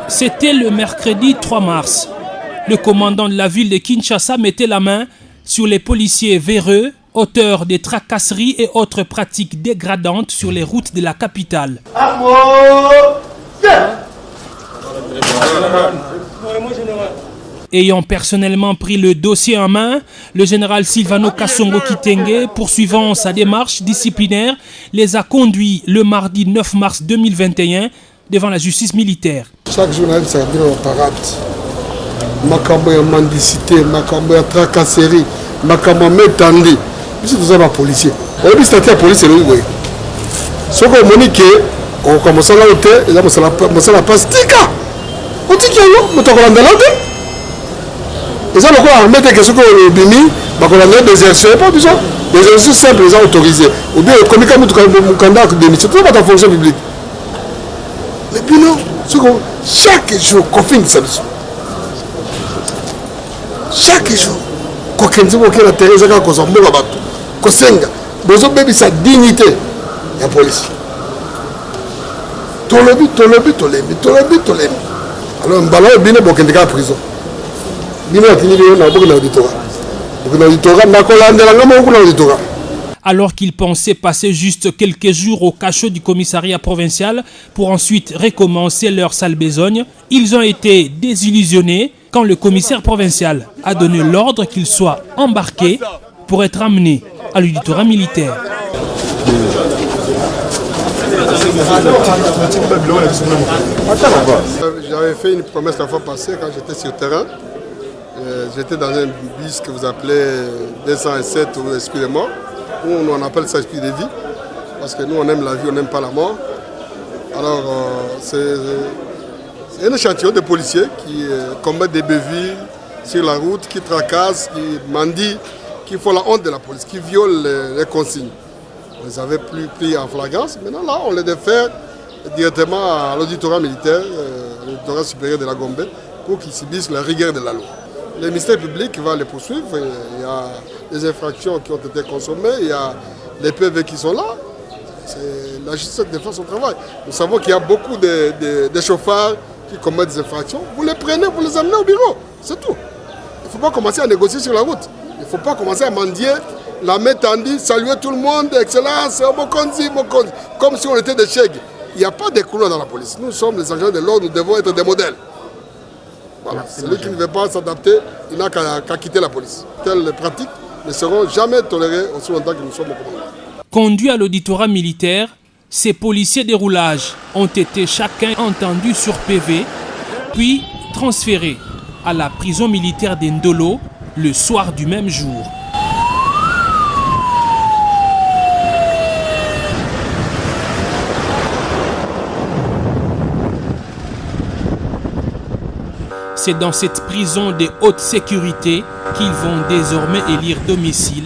C'était le mercredi 3 mars. Le commandant de la ville de Kinshasa mettait la main sur les policiers véreux, auteurs des tracasseries et autres pratiques dégradantes sur les routes de la capitale. Ayant personnellement pris le dossier en main, le général Silvano Kasongo Kitenge, poursuivant sa démarche disciplinaire, les a conduits le mardi 9 mars 2021 devant la justice militaire. Chaque journaliste a vu en parade. Makambo ya mendicité, makambo ya tracasserie, makambo metandi. C'est tout ça les policiers. On dit statut à police c'est le oui. Ce qu'on monique, on commence à l'autre, et là on la passe tika. On dit qu'il y a un moto dans l'autre. Et ça, le quoi, on met des questions qu'on bimi, on a des exercices, pas besoin. Des exercices simples, les gens autorisés. Ou bien, comme quand on candidat de démission, tout le monde a fonction publique. Mais puis non, chaque jour, qu'on fait une solution. Chaque jour, qu'on fait une solution, qu'on s'en moque à battre, qu'on s'enga, besoin de sa dignité, la police. Tout le but. Alors, un ballon est bien pour qu'on ait en prison. Alors qu'ils pensaient passer juste quelques jours au cachot du commissariat provincial pour ensuite recommencer leur sale besogne, ils ont été désillusionnés quand le commissaire provincial a donné l'ordre qu'ils soient embarqués pour être amenés à l'auditorat militaire. J'avais fait une promesse la fois passée quand j'étais sur le terrain. J'étais dans un bus que vous appelez 207 ou Esprit de mort, où on appelle ça Esprit de vie, parce que nous on aime la vie, on n'aime pas la mort. Alors c'est un échantillon de policiers qui combattent des bévues sur la route, qui tracassent, qui mendient, qui font la honte de la police, qui violent les consignes. On les avait plus pris en flagrance, maintenant là on les défère directement à l'auditorat militaire, l'auditorat supérieur de la Gombe, pour qu'ils subissent la rigueur de la loi. Le ministère public va les poursuivre, il y a des infractions qui ont été consommées, il y a les PV qui sont là. La justice défend son travail. Nous savons qu'il y a beaucoup de chauffeurs qui commettent des infractions. Vous les prenez, vous les amenez au bureau, c'est tout. Il ne faut pas commencer à négocier sur la route. Il ne faut pas commencer à mendier, la main tendue, saluer tout le monde, excellence, Mokonzi, comme si on était des chèques. Il n'y a pas de couleurs dans la police. Nous sommes les agents de l'ordre, nous devons être des modèles. Voilà. Celui qui ne veut pas s'adapter, il n'a qu'à quitter la police. Telles pratiques ne seront jamais tolérées aussi longtemps que nous sommes au commandement. Conduits à l'auditorat militaire, ces policiers de roulage ont été chacun entendus sur PV, puis transférés à la prison militaire d'Indolo le soir du même jour. C'est dans cette prison de haute sécurité qu'ils vont désormais élire domicile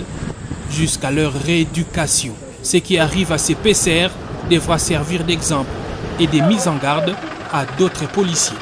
jusqu'à leur rééducation. Ce qui arrive à ces PCR devra servir d'exemple et de mise en garde à d'autres policiers.